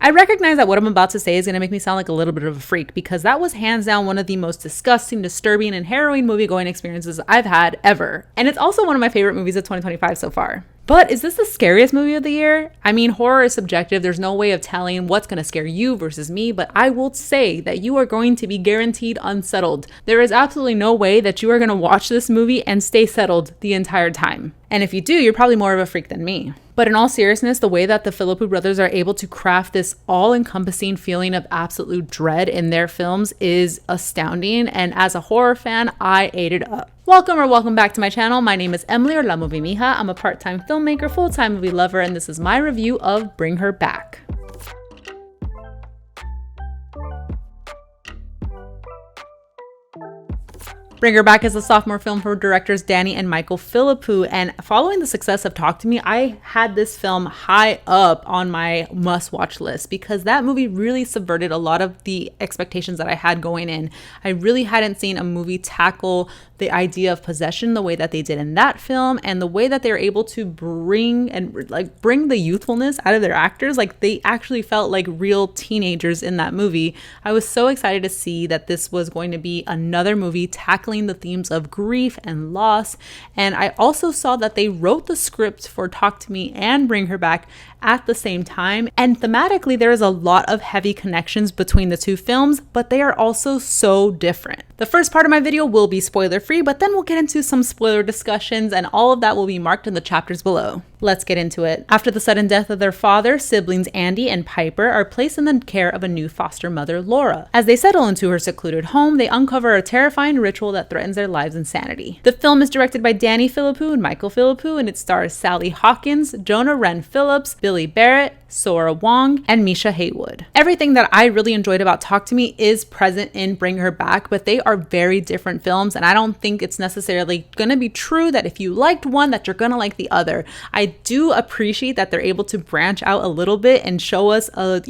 I recognize that what I'm about to say is going to make me sound like a little bit of a freak, because that was hands down one of the most disgusting, disturbing, and harrowing movie-going experiences I've had ever. And it's also one of my favorite movies of 2025 so far. But is this the scariest movie of the year? I mean, horror is subjective. There's no way of telling what's going to scare you versus me, but I will say that you are going to be guaranteed unsettled. There is absolutely no way that you are going to watch this movie and stay settled the entire time. And if you do, you're probably more of a freak than me. But in all seriousness, the way that the Philippou brothers are able to craft this all-encompassing feeling of absolute dread in their films is astounding. And as a horror fan, I ate it up. Welcome back to my channel. My name is Emily, or La Movie Mija. I'm a part-time filmmaker, full-time movie lover, and this is my review of Bring Her Back. Bring Her Back is a sophomore film for directors Danny and Michael Philippou, and following the success of Talk to Me, I had this film high up on my must-watch list because that movie really subverted a lot of the expectations that I had going in. I really hadn't seen a movie tackle the idea of possession the way that they did in that film, and the way that they were able to bring the youthfulness out of their actors. Like, they actually felt like real teenagers in that movie. I was so excited to see that this was going to be another movie tackling the themes of grief and loss. And I also saw that they wrote the script for Talk to Me and Bring Her Back at the same time. And thematically, there is a lot of heavy connections between the two films, but they are also so different. The first part of my video will be spoiler free, but then we'll get into some spoiler discussions, and all of that will be marked in the chapters below. Let's get into it. After the sudden death of their father, siblings Andy and Piper are placed in the care of a new foster mother, Laura. As they settle into her secluded home, they uncover a terrifying ritual that threatens their lives and sanity. The film is directed by Danny Philippou and Michael Philippou, and it stars Sally Hawkins, Jonah Wren Phillips, Billy Barrett, Sora Wong, and Misha Haywood. Everything that I really enjoyed about Talk to Me is present in Bring Her Back, but they are very different films, and I don't think it's necessarily gonna be true that if you liked one that you're gonna like the other. I do appreciate that they're able to branch out a little bit and show us a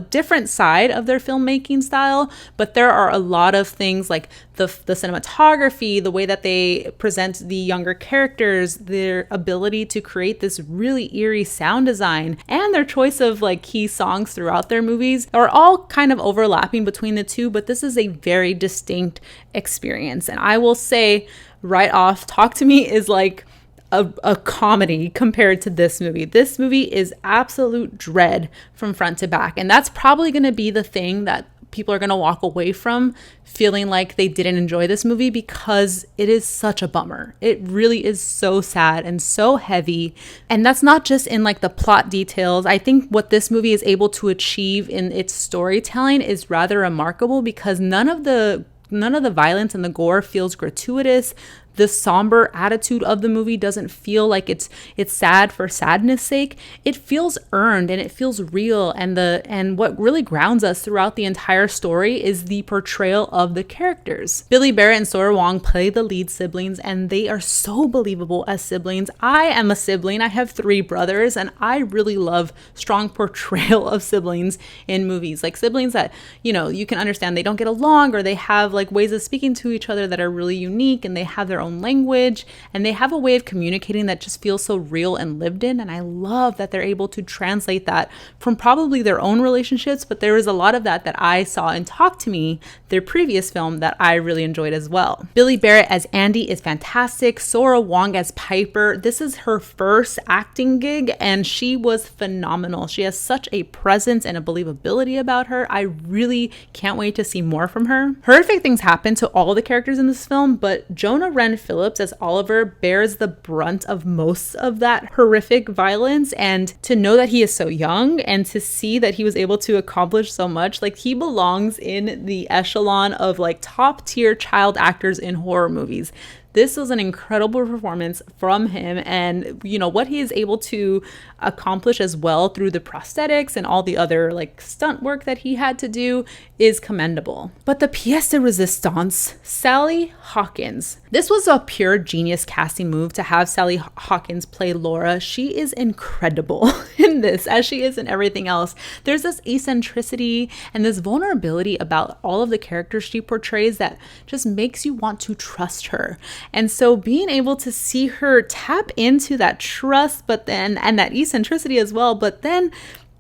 different side of their filmmaking style, but there are a lot of things like the cinematography, the way that they present the younger characters, their ability to create this really eerie sound design, and their choice of like key songs throughout their movies are all kind of overlapping between the two, but this is a very distinct experience. And I will say right off, Talk to Me is like a comedy compared to this movie. This movie is absolute dread from front to back, and that's probably going to be the thing that people are going to walk away from feeling like they didn't enjoy this movie, because it is such a bummer. It really is so sad and so heavy. And that's not just in like the plot details. I think what this movie is able to achieve in its storytelling is rather remarkable, because none of the violence and the gore feels gratuitous. The somber attitude of the movie doesn't feel like it's sad for sadness sake. It feels earned and it feels real. And what really grounds us throughout the entire story is the portrayal of the characters. Billy Barrett and Sora Wong play the lead siblings, and they are so believable as siblings. I am a sibling. I have 3 brothers, and I really love strong portrayal of siblings in movies. Like siblings that, you can understand they don't get along, or they have like ways of speaking to each other that are really unique, and they have their own language, and they have a way of communicating that just feels so real and lived in. And I love that they're able to translate that from probably their own relationships, but there is a lot of that I saw in Talk to Me, their previous film, that I really enjoyed as well. Billy Barrett as Andy is fantastic. Sora Wong as Piper, this is her first acting gig, and she was phenomenal. She has such a presence and a believability about her. I really can't wait to see more from her. Horrific things happen to all the characters in this film, but Jonah Wren Phillips as Oliver bears the brunt of most of that horrific violence. And to know that he is so young and to see that he was able to accomplish so much, like, he belongs in the echelon of like top tier child actors in horror movies. This was an incredible performance from him, and what he is able to accomplish as well through the prosthetics and all the other like stunt work that he had to do is commendable. But the pièce de résistance, Sally Hawkins. This was a pure genius casting move to have Sally Hawkins play Laura. She is incredible in this, as she is in everything else. There's this eccentricity and this vulnerability about all of the characters she portrays that just makes you want to trust her. And so being able to see her tap into that trust, and that eccentricity as well, but then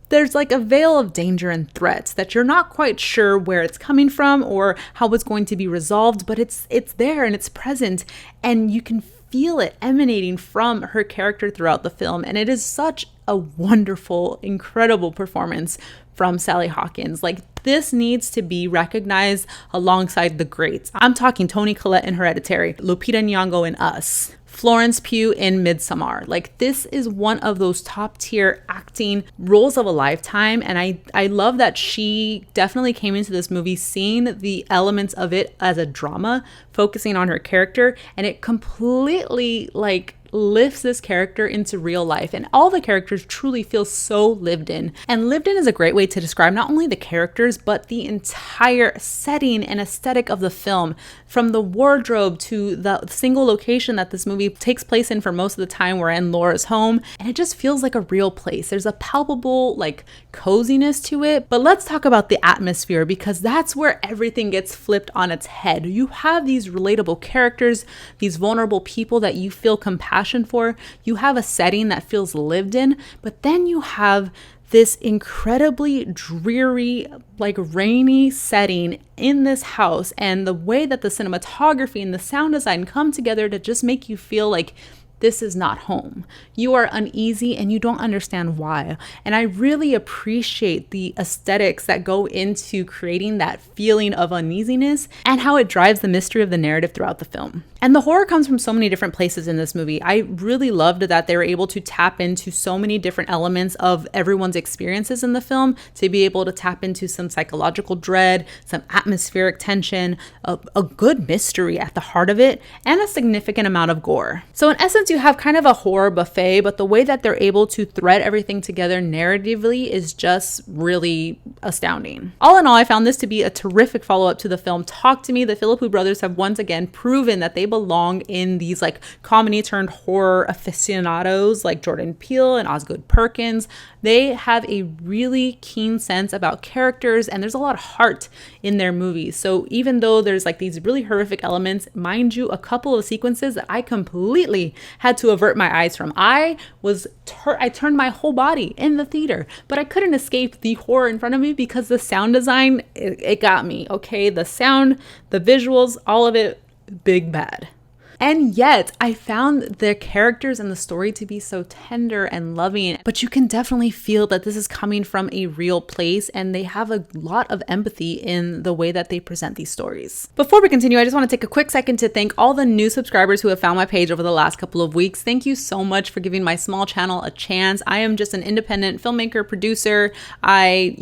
there's like a veil of danger and threats that you're not quite sure where it's coming from or how it's going to be resolved, but it's there and it's present, and you can feel it emanating from her character throughout the film. And it is such a wonderful, incredible performance from Sally Hawkins. Like, this needs to be recognized alongside the greats. I'm talking Toni Collette in Hereditary, Lupita Nyong'o in Us, Florence Pugh in Midsommar. Like, this is one of those top tier acting roles of a lifetime. And I love that she definitely came into this movie seeing the elements of it as a drama, focusing on her character, and it completely like lifts this character into real life, and all the characters truly feel so lived in. And lived in is a great way to describe not only the characters but the entire setting and aesthetic of the film, from the wardrobe to the single location that this movie takes place in for most of the time. We're in Laura's home, and it just feels like a real place. There's a palpable like coziness to it. But let's talk about the atmosphere, because that's where everything gets flipped on its head. You have these relatable characters, these vulnerable people that you feel compassion for. You have a setting that feels lived in, but then you have this incredibly dreary, like rainy setting in this house, and the way that the cinematography and the sound design come together to just make you feel like this is not home. You are uneasy and you don't understand why. And I really appreciate the aesthetics that go into creating that feeling of uneasiness and how it drives the mystery of the narrative throughout the film. And the horror comes from so many different places in this movie. I really loved that they were able to tap into so many different elements of everyone's experiences in the film, to be able to tap into some psychological dread, some atmospheric tension, a good mystery at the heart of it, and a significant amount of gore. So in essence, you have kind of a horror buffet, but the way that they're able to thread everything together narratively is just really astounding. All in all, I found this to be a terrific follow-up to the film Talk to Me. The Philippou brothers have once again proven that they belong in these like comedy turned horror aficionados like Jordan Peele and Osgood Perkins. They have a really keen sense about characters, and there's a lot of heart in their movies. So even though there's like these really horrific elements, mind you, a couple of sequences that I completely had to avert my eyes from. I turned my whole body in the theater, but I couldn't escape the horror in front of me because the sound design, it got me. Okay, the sound, the visuals, all of it, big bad. And yet I found the characters and the story to be so tender and loving, but you can definitely feel that this is coming from a real place, and they have a lot of empathy in the way that they present these stories. Before we continue, I just want to take a quick second to thank all the new subscribers who have found my page over the last couple of weeks. Thank you so much for giving my small channel a chance. I am just an independent filmmaker, producer. I,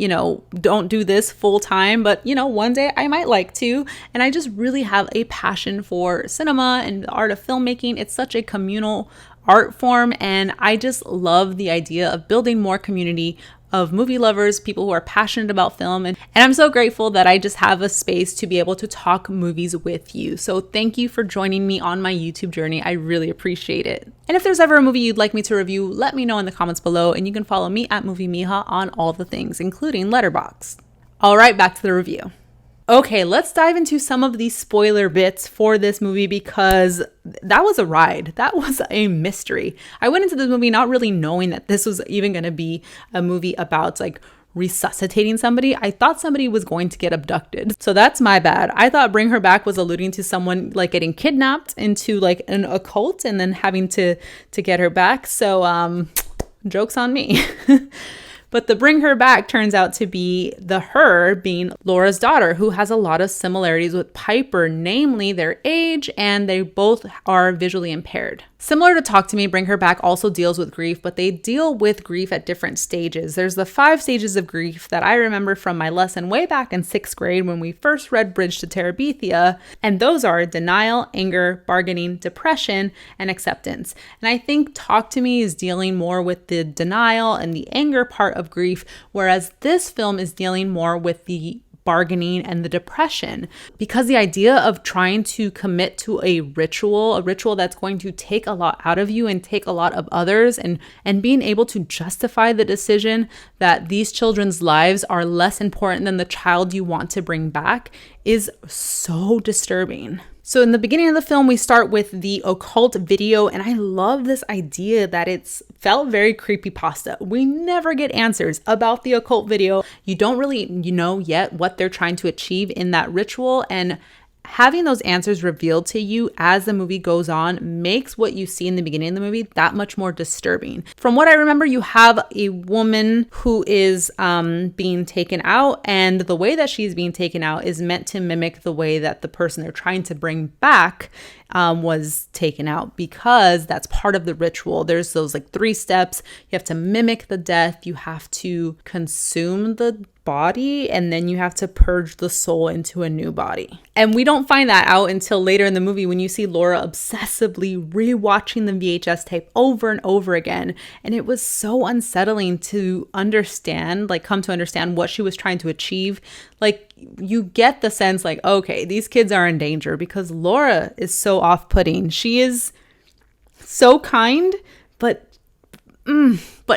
don't do this full time, but one day I might like to. And I just really have a passion for cinema and the art of filmmaking. It's such a communal art form, and I just love the idea of building more community of movie lovers, people who are passionate about film, and I'm so grateful that I just have a space to be able to talk movies with you. So thank you for joining me on my YouTube journey. I really appreciate it. And if there's ever a movie you'd like me to review, let me know in the comments below, and you can follow me at Movie Mija on all the things, including Letterboxd. All right, back to the review. Okay, let's dive into some of these spoiler bits for this movie, because that was a ride. That was a mystery. I went into this movie not really knowing that this was even going to be a movie about like resuscitating somebody. I thought somebody was going to get abducted. So that's my bad. I thought Bring Her Back was alluding to someone like getting kidnapped into like an occult and then having to get her back. So joke's on me. But the Bring Her Back turns out to be her being Laura's daughter, who has a lot of similarities with Piper, namely their age, and they both are visually impaired. Similar to Talk to Me, Bring Her Back also deals with grief, but they deal with grief at different stages. There's the 5 stages of grief that I remember from my lesson way back in 6th grade when we first read Bridge to Terabithia, and those are denial, anger, bargaining, depression, and acceptance. And I think Talk to Me is dealing more with the denial and the anger part of grief, whereas this film is dealing more with the bargaining and the depression, because the idea of trying to commit to a ritual that's going to take a lot out of you and take a lot of others, and being able to justify the decision that these children's lives are less important than the child you want to bring back is so disturbing. So in the beginning of the film, we start with the occult video, and I love this idea that it's felt very creepypasta. We never get answers about the occult video. You don't really know yet what they're trying to achieve in that ritual, and having those answers revealed to you as the movie goes on makes what you see in the beginning of the movie that much more disturbing. From what I remember, you have a woman who is being taken out, and the way that she's being taken out is meant to mimic the way that the person they're trying to bring back was taken out, because that's part of the ritual. There's those like 3 steps. You have to mimic the death, you have to consume the body, and then you have to purge the soul into a new body. And we don't find that out until later in the movie, when you see Laura obsessively rewatching the VHS tape over and over again. And it was so unsettling to understand, like come to understand what she was trying to achieve. Like you get the sense like, okay, these kids are in danger, because Laura is so off-putting. She is so kind, but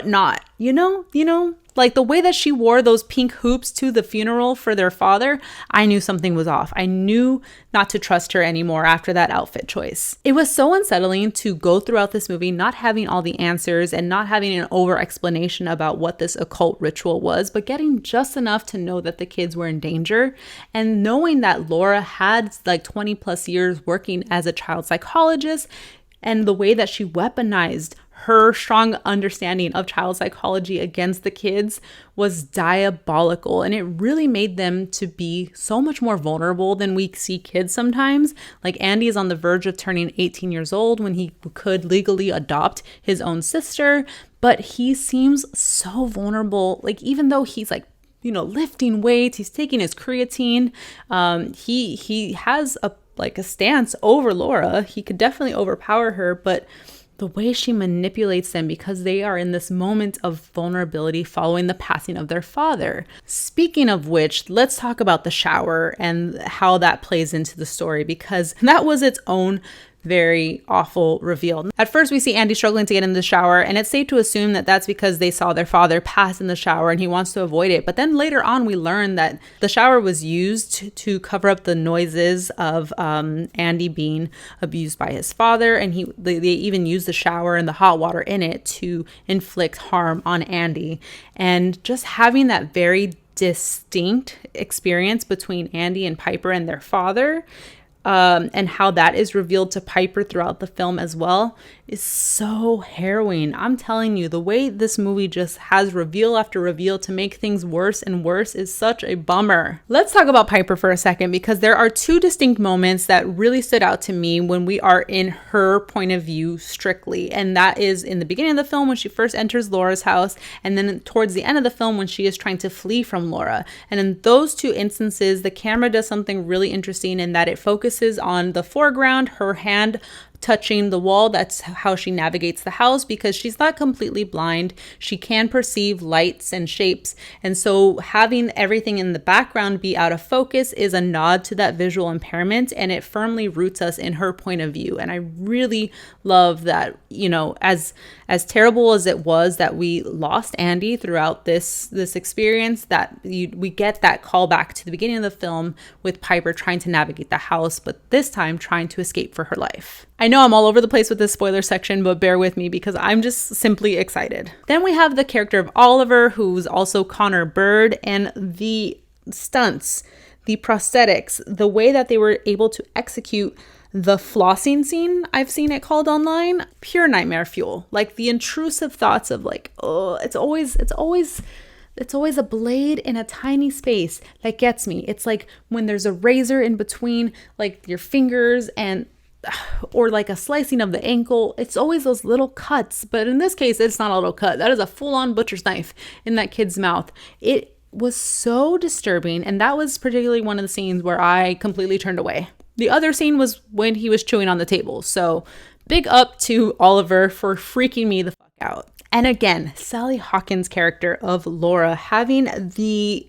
not, you know, like the way that she wore those pink hoops to the funeral for their father, I knew something was off. I knew not to trust her anymore after that outfit choice. It was so unsettling to go throughout this movie not having all the answers and not having an over explanation about what this occult ritual was, but getting just enough to know that the kids were in danger, and knowing that Laura had like 20 plus years working as a child psychologist, and the way that she weaponized her strong understanding of child psychology against the kids was diabolical. And it really made them to be so much more vulnerable than we see kids sometimes. Like Andy is on the verge of turning 18 years old when he could legally adopt his own sister, but he seems so vulnerable. Like even though he's like, you know, lifting weights, he's taking his creatine, he has a stance over Laura. He could definitely overpower her, but the way she manipulates them, because they are in this moment of vulnerability following the passing of their father. Speaking of which, let's talk about the shower and how that plays into the story, because that was its own very awful reveal. At first, we see Andy struggling to get in the shower, and it's safe to assume that that's because they saw their father pass in the shower and he wants to avoid it. But then later on, we learn that the shower was used to cover up the noises of Andy being abused by his father, and they even used the shower and the hot water in it to inflict harm on Andy. And just having that very distinct experience between Andy and Piper and their father, and how that is revealed to Piper throughout the film as well, is so harrowing. I'm telling you, the way this movie just has reveal after reveal to make things worse and worse is such a bummer. Let's talk about Piper for a second, because there are 2 distinct moments that really stood out to me when we are in her point of view strictly. And that is in the beginning of the film when she first enters Laura's house, and then towards the end of the film when she is trying to flee from Laura. And in those 2 instances, the camera does something really interesting in that it focuses on the foreground, her hand touching the wall. That's how she navigates the house, because she's not completely blind. She can perceive lights and shapes. And so having everything in the background be out of focus is a nod to that visual impairment, and it firmly roots us in her point of view. And I really love that, you know, as terrible as it was that we lost Andy throughout this experience, that we get that call back to the beginning of the film with Piper trying to navigate the house, but this time trying to escape for her life. I know I'm all over the place with this spoiler section, but bear with me because I'm just simply excited. Then we have the character of Oliver, who's also Connor Bird, and the stunts, the prosthetics, the way that they were able to execute the flossing scene, I've seen it called online, pure nightmare fuel. Like the intrusive thoughts of like, oh, it's always a blade in a tiny space that gets me. It's like when there's a razor in between like your fingers and or like a slicing of the ankle. It's always those little cuts, but in this case it's not a little cut. That is a full-on butcher's knife in that kid's mouth. It was so disturbing, and that was particularly one of the scenes where I completely turned away. The other scene was when he was chewing on the table. So big up to Oliver for freaking me the fuck out. And again, Sally Hawkins' character of Laura having the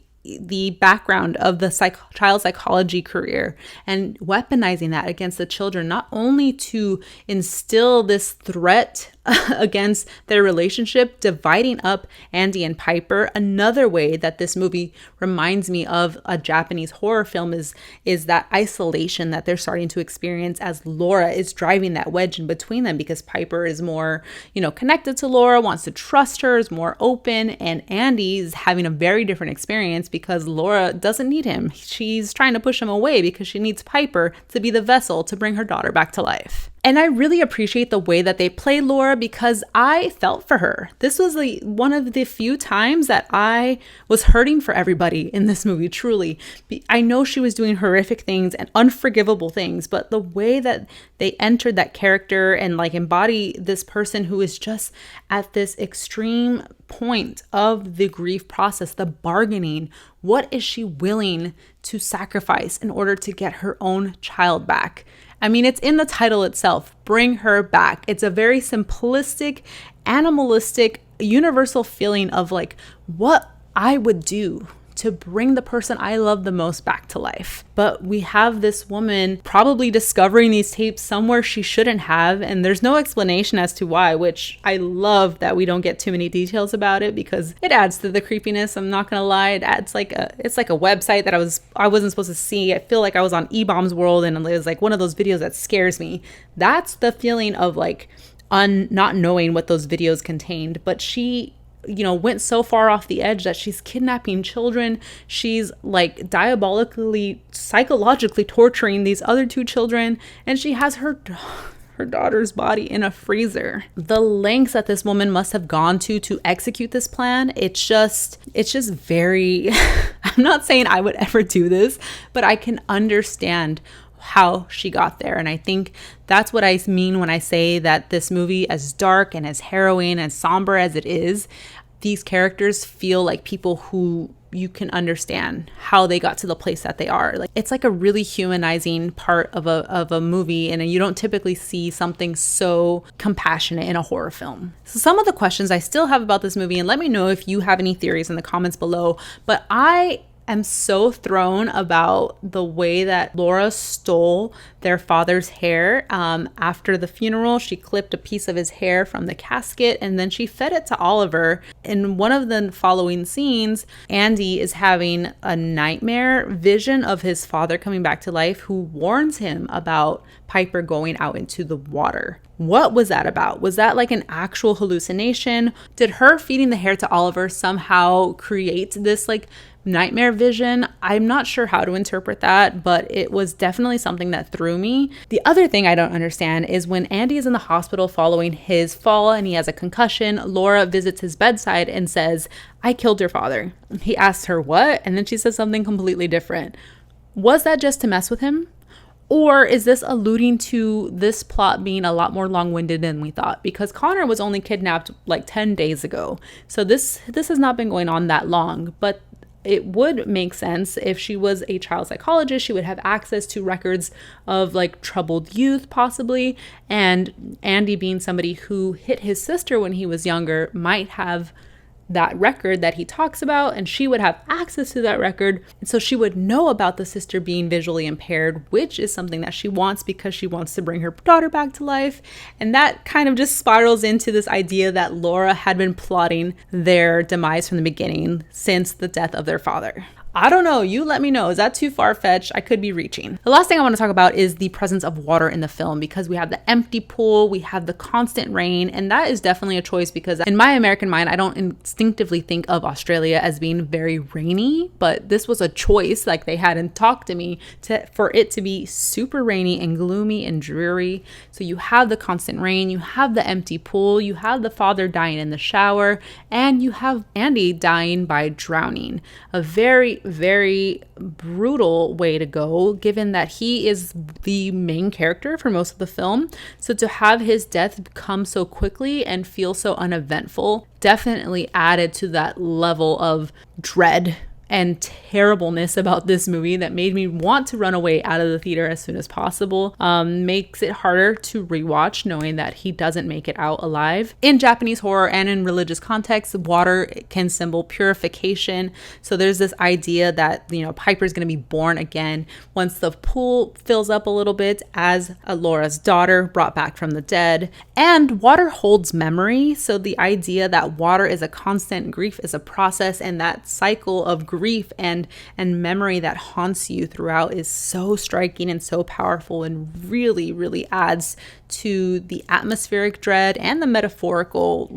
background of the child psychology career and weaponizing that against the children, not only to instill this threat against their relationship, dividing up Andy and Piper. Another way that this movie reminds me of a Japanese horror film is that isolation that they're starting to experience as Laura is driving that wedge in between them, because Piper is more, connected to Laura, wants to trust her, is more open, and Andy is having a very different experience because Laura doesn't need him. She's trying to push him away because she needs Piper to be the vessel to bring her daughter back to life. And I really appreciate the way that they play Laura because I felt for her. This was one of the few times that I was hurting for everybody in this movie, truly. I know she was doing horrific things and unforgivable things, but the way that they entered that character and embody this person who is just at this extreme point of the grief process, the bargaining, what is she willing to sacrifice in order to get her own child back? I mean, it's in the title itself, Bring Her Back. It's a very simplistic, animalistic, universal feeling of what I would do to bring the person I love the most back to life. But we have this woman probably discovering these tapes somewhere she shouldn't have, and there's no explanation as to why, which I love that we don't get too many details about it because it adds to the creepiness. I'm not gonna lie, it's like a website that I wasn't supposed to see. I feel like I was on E-Bombs World and it was one of those videos that scares me. That's the feeling of not knowing what those videos contained. But she went so far off the edge that she's kidnapping children. She's diabolically, psychologically torturing these other two children. And she has her daughter's body in a freezer. The lengths that this woman must have gone to execute this plan, it's just very, I'm not saying I would ever do this, but I can understand how she got there. And I think that's what I mean when I say that this movie, as dark and as harrowing and somber as it is, these characters feel like people who you can understand how they got to the place that they are. It's a really humanizing part of a movie, and you don't typically see something so compassionate in a horror film. So some of the questions I still have about this movie, and let me know if you have any theories in the comments below, but I am so thrown about the way that Laura stole their father's hair. After the funeral, she clipped a piece of his hair from the casket and then she fed it to Oliver. In one of the following scenes, Andy is having a nightmare vision of his father coming back to life, who warns him about Piper going out into the water. What was that about? Was that an actual hallucination? Did her feeding the hair to Oliver somehow create this nightmare vision? I'm not sure how to interpret that, but it was definitely something that threw me. The other thing I don't understand is when Andy is in the hospital following his fall and he has a concussion, Laura visits his bedside and says, "I killed your father." He asks her what, and then she says something completely different. Was that just to mess with him? Or is this alluding to this plot being a lot more long-winded than we thought? Because Connor was only kidnapped 10 days ago. So this has not been going on that long, but it would make sense if she was a child psychologist. She would have access to records of troubled youth possibly. And Andy, being somebody who hit his sister when he was younger, might have that record that he talks about, and she would have access to that record. And so she would know about the sister being visually impaired, which is something that she wants because she wants to bring her daughter back to life. And that kind of just spirals into this idea that Laura had been plotting their demise from the beginning since the death of their father. I don't know. You let me know. Is that too far-fetched? I could be reaching. The last thing I want to talk about is the presence of water in the film, because we have the empty pool, we have the constant rain, and that is definitely a choice because in my American mind, I don't instinctively think of Australia as being very rainy, but this was a choice. They hadn't talked to me for it to be super rainy and gloomy and dreary. So you have the constant rain, you have the empty pool, you have the father dying in the shower, and you have Andy dying by drowning. A very, very brutal way to go, given that he is the main character for most of the film. So to have his death come so quickly and feel so uneventful definitely added to that level of dread and terribleness about this movie that made me want to run away out of the theater as soon as possible. Makes it harder to rewatch knowing that he doesn't make it out alive. In Japanese horror and in religious context, water can symbol purification. So there's this idea that, you know, Piper's going to be born again once the pool fills up a little bit as Laura's daughter brought back from the dead. And water holds memory. So the idea that water is a constant, grief is a process, and that cycle of grief and memory that haunts you throughout is so striking and so powerful, and really adds to the atmospheric dread and the metaphorical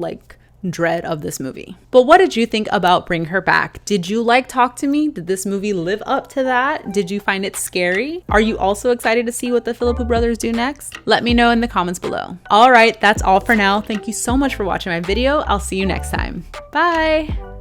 dread of this movie. But what did you think about Bring Her Back? Did you like Talk to Me? Did this movie live up to that? Did you find it scary? Are you also excited to see what the Philippou brothers do next? Let me know in the comments below. All right, that's all for now. Thank you so much for watching my video. I'll see you next time. Bye.